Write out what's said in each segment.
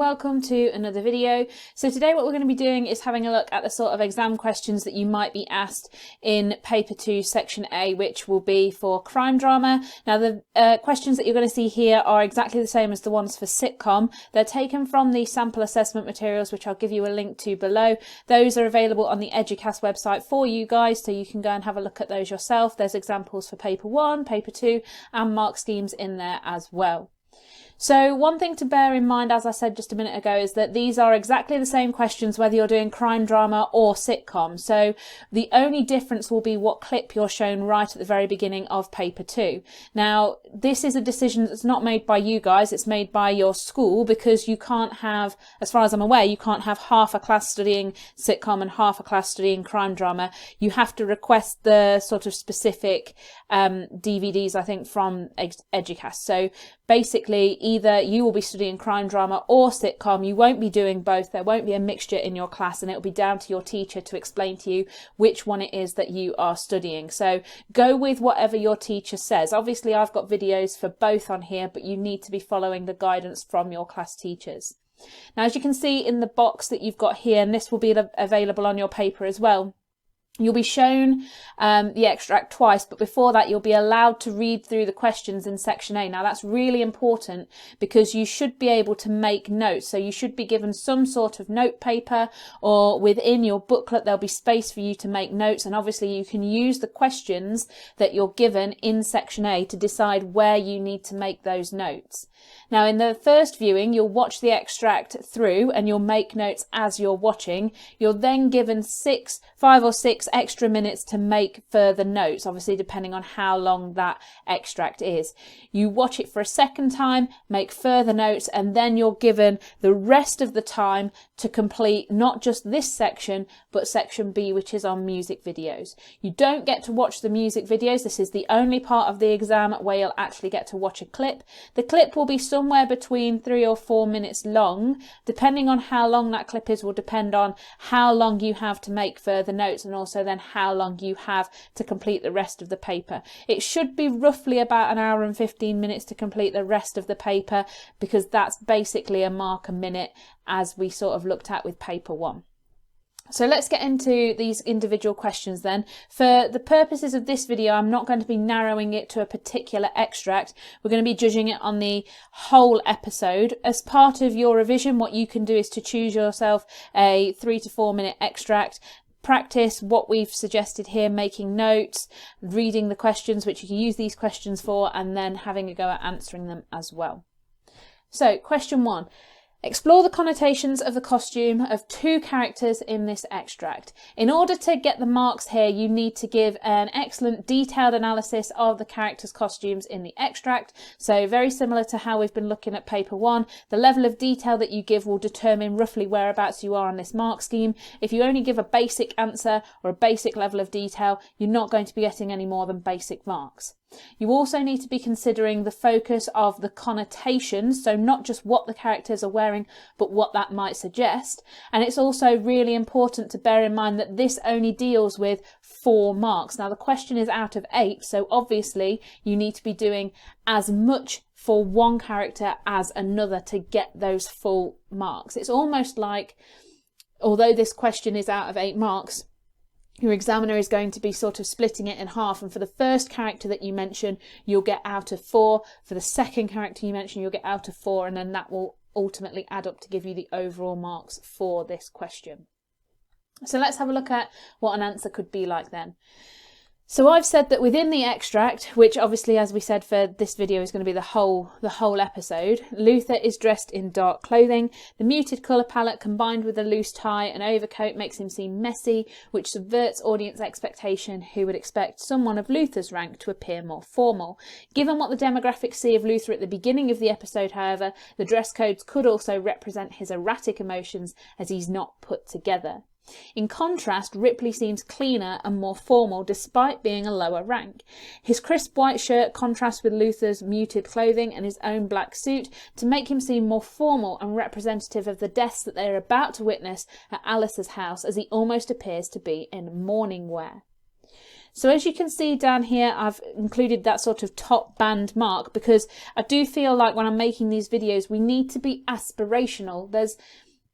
welcome to another video. So today what we're going to be doing is having a look at the sort of exam questions that you might be asked in paper 2 section A, which will be for crime drama. Now the questions that you're going to see here are exactly the same as the ones for sitcom. They're taken from the sample assessment materials, which I'll give you a link to below. Those are available on the Educast website for you guys, so you can go and have a look at those yourself. There's examples for paper 1, paper 2 and mark schemes in there as well. So one thing to bear in mind, as I said just a minute ago, is that these are exactly the same questions whether you're doing crime drama or sitcom. So the only difference will be what clip you're shown right at the very beginning of paper 2. Now, this is a decision that's not made by you guys, it's made by your school, because you can't have, as far as I'm aware, you can't have half a class studying sitcom and half a class studying crime drama. You have to request the sort of specific DVDs, I think, from Educast. So basically, either you will be studying crime drama or sitcom. You won't be doing both. There won't be a mixture in your class, and it'll be down to your teacher to explain to you which one it is that you are studying. So go with whatever your teacher says. Obviously, I've got videos for both on here, but you need to be following the guidance from your class teachers. Now, as you can see in the box that you've got here, and this will be available on your paper as well, you'll be shown the extract twice, but before that you'll be allowed to read through the questions in section A. Now that's really important because you should be able to make notes. So you should be given some sort of note paper, or within your booklet there'll be space for you to make notes, and obviously you can use the questions that you're given in section A to decide where you need to make those notes. Now in the first viewing you'll watch the extract through and you'll make notes as you're watching. You're then given 5 or 6 extra minutes to make further notes, obviously depending on how long that extract is. You watch it for a second time, make further notes, and then you're given the rest of the time to complete not just this section but section B, which is on music videos. You don't get to watch the music videos. This is the only part of the exam where you'll actually get to watch a clip. The clip will be somewhere between 3 or 4 minutes long. Depending on how long that clip is will depend on how long you have to make further notes, and also then how long you have to complete the rest of the paper. It should be roughly about 1 hour and 15 minutes to complete the rest of the paper, because that's basically a mark a minute, as we sort of looked at with paper 1. So let's get into these individual questions then. For the purposes of this video, I'm not going to be narrowing it to a particular extract. We're going to be judging it on the whole episode. As part of your revision, what you can do is to choose yourself a 3 to 4 minute extract. Practice what we've suggested here, making notes, reading the questions, which you can use these questions for, and then having a go at answering them as well. So, question 1. Explore the connotations of the costume of 2 characters in this extract. In order to get the marks here, you need to give an excellent detailed analysis of the characters' costumes in the extract. So very similar to how we've been looking at paper 1, the level of detail that you give will determine roughly whereabouts you are on this mark scheme. If you only give a basic answer or a basic level of detail, you're not going to be getting any more than basic marks. You also need to be considering the focus of the connotations, so not just what the characters are wearing, but what that might suggest. And it's also really important to bear in mind that this only deals with 4 marks. Now the question is out of 8, so obviously you need to be doing as much for one character as another to get those full marks. It's almost like, although this question is out of 8 marks, your examiner is going to be sort of splitting it in half, and for the first character that you mention, you'll get out of 4. For the second character you mention, you'll get out of 4, and then that will ultimately add up to give you the overall marks for this question. So let's have a look at what an answer could be like then. So I've said that within the extract, which obviously, as we said, for this video is going to be the whole episode, Luther is dressed in dark clothing. The muted colour palette combined with a loose tie and overcoat makes him seem messy, which subverts audience expectation, who would expect someone of Luther's rank to appear more formal. Given what the demographics see of Luther at the beginning of the episode, however, the dress codes could also represent his erratic emotions, as he's not put together. In contrast, Ripley seems cleaner and more formal despite being a lower rank. His crisp white shirt contrasts with Luther's muted clothing and his own black suit to make him seem more formal and representative of the deaths that they are about to witness at Alice's house, as he almost appears to be in mourning wear. So as you can see down here, I've included that sort of top band mark because I do feel like when I'm making these videos, we need to be aspirational. There's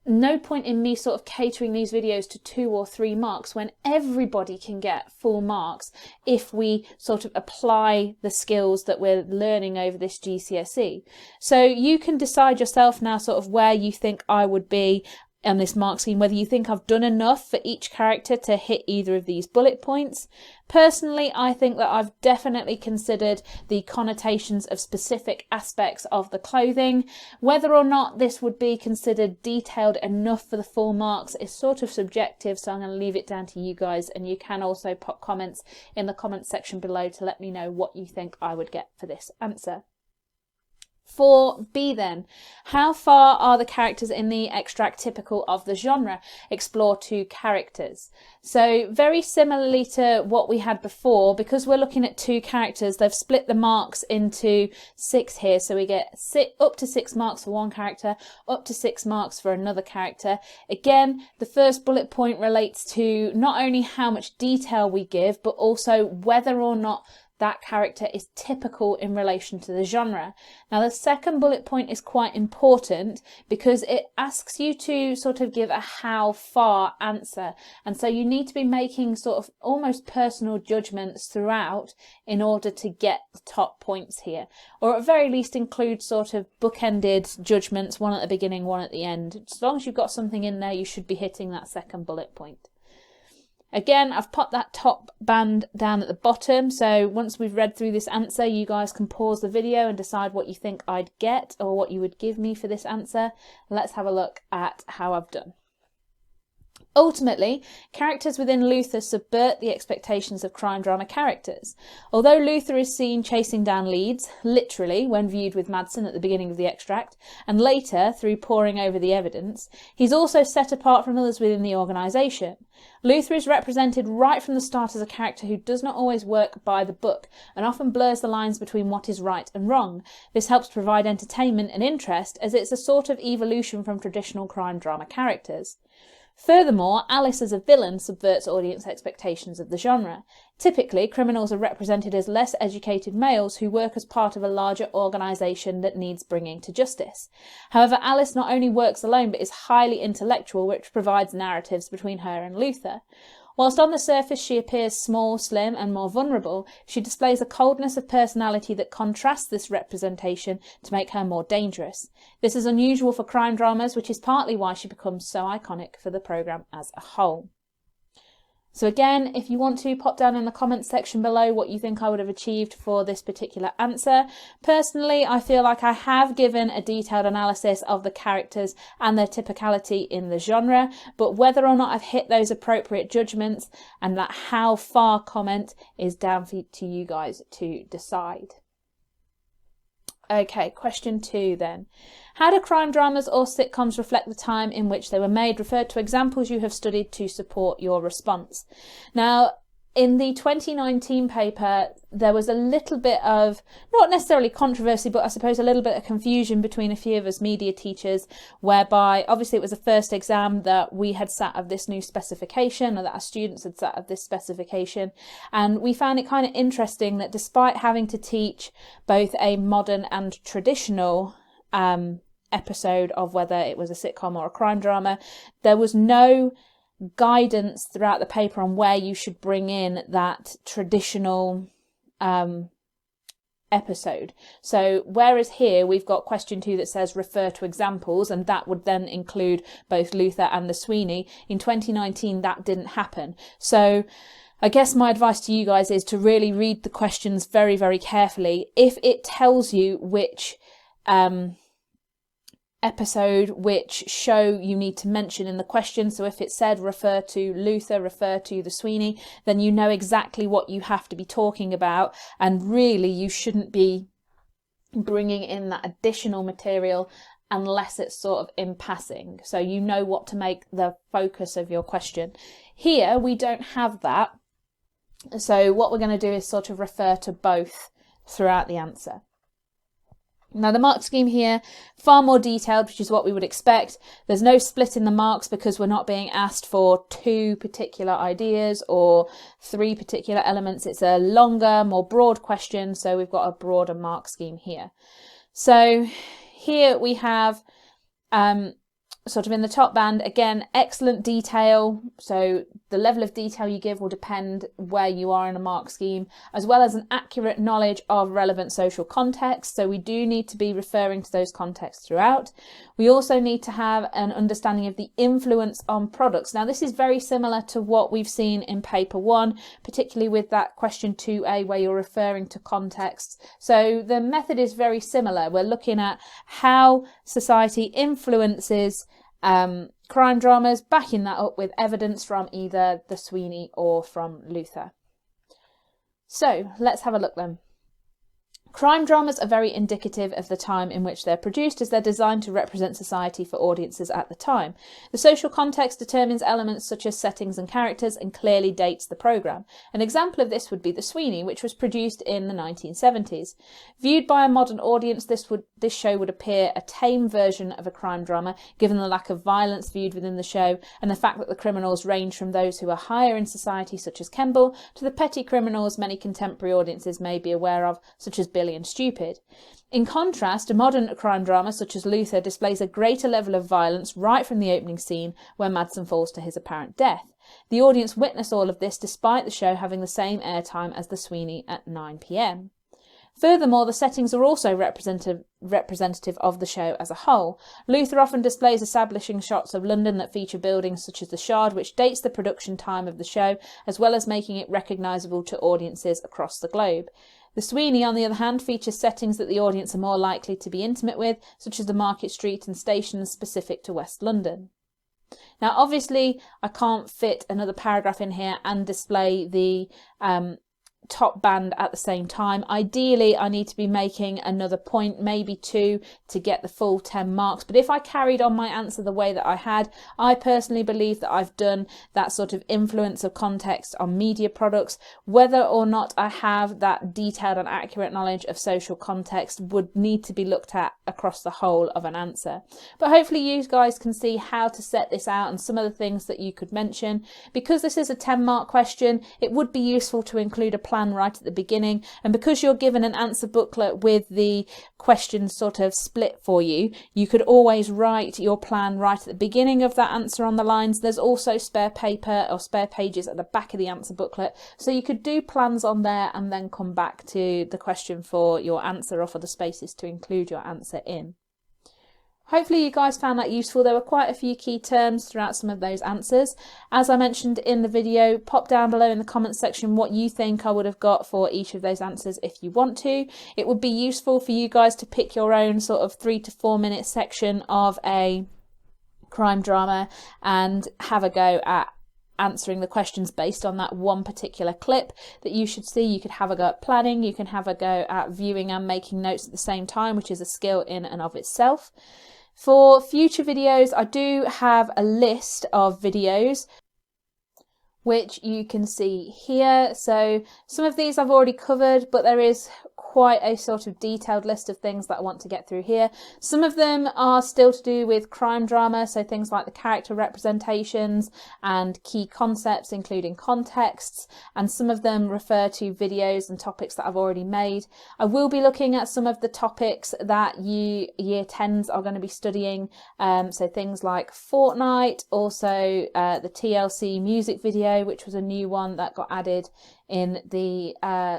no point in me sort of catering these videos to 2 or 3 marks when everybody can get full marks if we sort of apply the skills that we're learning over this GCSE. So you can decide yourself now sort of where you think I would be on this mark scheme, whether you think I've done enough for each character to hit either of these bullet points. Personally, I think that I've definitely considered the connotations of specific aspects of the clothing. Whether or not this would be considered detailed enough for the full marks is sort of subjective, so I'm going to leave it down to you guys, and you can also pop comments in the comments section below to let me know what you think I would get for this answer. For B then, how far are the characters in the extract typical of the genre? Explore 2 characters. So very similarly to what we had before, because we're looking at 2 characters, they've split the marks into 6 here. So we get up to 6 marks for one character, up to 6 marks for another character. Again, the first bullet point relates to not only how much detail we give, but also whether or not that character is typical in relation to the genre. Now the second bullet point is quite important because it asks you to sort of give a how far answer, and so you need to be making sort of almost personal judgments throughout in order to get the top points here, or at very least include sort of bookended judgments, one at the beginning, one at the end. As long as you've got something in there, you should be hitting that second bullet point. Again, I've popped that top band down at the bottom, so once we've read through this answer, you guys can pause the video and decide what you think I'd get or what you would give me for this answer. Let's have a look at how I've done. Ultimately, characters within Luther subvert the expectations of crime drama characters. Although Luther is seen chasing down leads, literally when viewed with Madsen at the beginning of the extract, and later through poring over the evidence, he's also set apart from others within the organisation. Luther is represented right from the start as a character who does not always work by the book and often blurs the lines between what is right and wrong. This helps provide entertainment and interest as it's a sort of evolution from traditional crime drama characters. Furthermore, Alice as a villain subverts audience expectations of the genre. Typically, criminals are represented as less educated males who work as part of a larger organisation that needs bringing to justice. However, Alice not only works alone but is highly intellectual, which provides narratives between her and Luther. Whilst on the surface she appears small, slim and more vulnerable, she displays a coldness of personality that contrasts this representation to make her more dangerous. This is unusual for crime dramas, which is partly why she becomes so iconic for the programme as a whole. So again, if you want to, pop down in the comments section below what you think I would have achieved for this particular answer. Personally, I feel like I have given a detailed analysis of the characters and their typicality in the genre, but whether or not I've hit those appropriate judgments and that how far comment is down to you guys to decide. Okay, question 2 then. How do crime dramas or sitcoms reflect the time in which they were made? Refer to examples you have studied to support your response. Now, in the 2019 paper, there was a little bit of, not necessarily controversy, but I suppose a little bit of confusion between a few of us media teachers, whereby obviously it was the first exam that we had sat of this new specification, or that our students had sat of this specification. And we found it kind of interesting that despite having to teach both a modern and traditional episode of whether it was a sitcom or a crime drama, there was no guidance throughout the paper on where you should bring in that traditional episode. So whereas here we've got question 2 that says refer to examples, and that would then include both Luther and the Sweeney, in 2019 that didn't happen. So I guess my advice to you guys is to really read the questions very, very carefully. If it tells you which episode, which show you need to mention in the question, so if it said refer to Luther, refer to the Sweeney, then you know exactly what you have to be talking about, and really you shouldn't be bringing in that additional material unless it's sort of in passing, so you know what to make the focus of your question. Here we don't have that, so what we're going to do is sort of refer to both throughout the answer. Now the mark scheme here, far more detailed, which is what we would expect. There's no split in the marks because we're not being asked for 2 particular ideas or 3 particular elements. It's a longer, more broad question, so we've got a broader mark scheme here. So here we have sort of in the top band, again, excellent detail. So the level of detail you give will depend where you are in a mark scheme, as well as an accurate knowledge of relevant social context. So we do need to be referring to those contexts throughout. We also need to have an understanding of the influence on products. Now, this is very similar to what we've seen in paper 1, particularly with that question 2A where you're referring to contexts. So the method is very similar. We're looking at how society influences crime dramas, backing that up with evidence from either the Sweeney or from Luther. So let's have a look then. Crime dramas are very indicative of the time in which they're produced, as they're designed to represent society for audiences at the time. The social context determines elements such as settings and characters and clearly dates the programme. An example of this would be The Sweeney, which was produced in the 1970s. Viewed by a modern audience, this show would appear a tame version of a crime drama, given the lack of violence viewed within the show and the fact that the criminals range from those who are higher in society, such as Kemble, to the petty criminals many contemporary audiences may be aware of, such as Billy and Stupid. In contrast, a modern crime drama such as Luther displays a greater level of violence right from the opening scene where Madsen falls to his apparent death. The audience witness all of this despite the show having the same airtime as The Sweeney at 9 p.m. Furthermore, the settings are also representative of the show as a whole. Luther often displays establishing shots of London that feature buildings such as the Shard, which dates the production time of the show, as well as making it recognisable to audiences across the globe. The Sweeney, on the other hand, features settings that the audience are more likely to be intimate with, such as the Market Street and stations specific to West London. Now, obviously, I can't fit another paragraph in here and display the top band at the same time. Ideally, I need to be making another point, maybe 2, to get the full 10 marks. But if I carried on my answer the way that I had, I personally believe that I've done that sort of influence of context on media products. Whether or not I have that detailed and accurate knowledge of social context would need to be looked at across the whole of an answer. But hopefully you guys can see how to set this out and some of the things that you could mention. Because this is a 10-mark question, it would be useful to include a plan right at the beginning, and because you're given an answer booklet with the questions sort of split for you, you could always write your plan right at the beginning of that answer on the lines. There's also spare paper or spare pages at the back of the answer booklet, so you could do plans on there and then come back to the question for your answer or for the spaces to include your answer in. Hopefully you guys found that useful. There were quite a few key terms throughout some of those answers. As I mentioned in the video, pop down below in the comments section what you think I would have got for each of those answers if you want to. It would be useful for you guys to pick your own sort of 3 to 4 minute section of a crime drama and have a go at answering the questions based on that one particular clip that you should see. You could have a go at planning, you can have a go at viewing and making notes at the same time, which is a skill in and of itself. For future videos, I do have a list of videos which you can see here. So some of these I've already covered, but there is quite a sort of detailed list of things that I want to get through here. Some of them are still to do with crime drama, so things like the character representations and key concepts, including contexts, and some of them refer to videos and topics that I've already made. I will be looking at some of the topics that you year 10s are going to be studying, so things like Fortnite, also the TLC music video, which was a new one that got added in the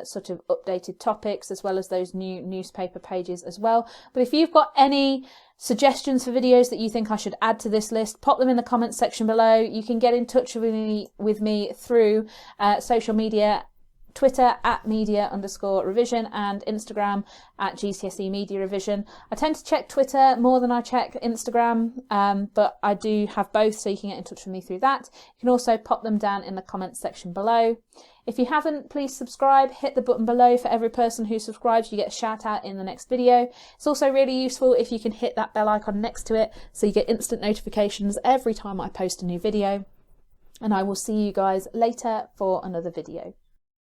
sort of updated topics, as well as those new newspaper pages as well. But if you've got any suggestions for videos that you think I should add to this list, pop them in the comments section below. You can get in touch with me through social media, Twitter @media_revision and Instagram @GCSE Media Revision. I tend to check Twitter more than I check Instagram, but I do have both, so you can get in touch with me through that. You can also pop them down in the comments section below. If you haven't, please subscribe, hit the button below. For every person who subscribes, you get a shout out in the next video. It's also really useful if you can hit that bell icon next to it, so you get instant notifications every time I post a new video. And I will see you guys later for another video.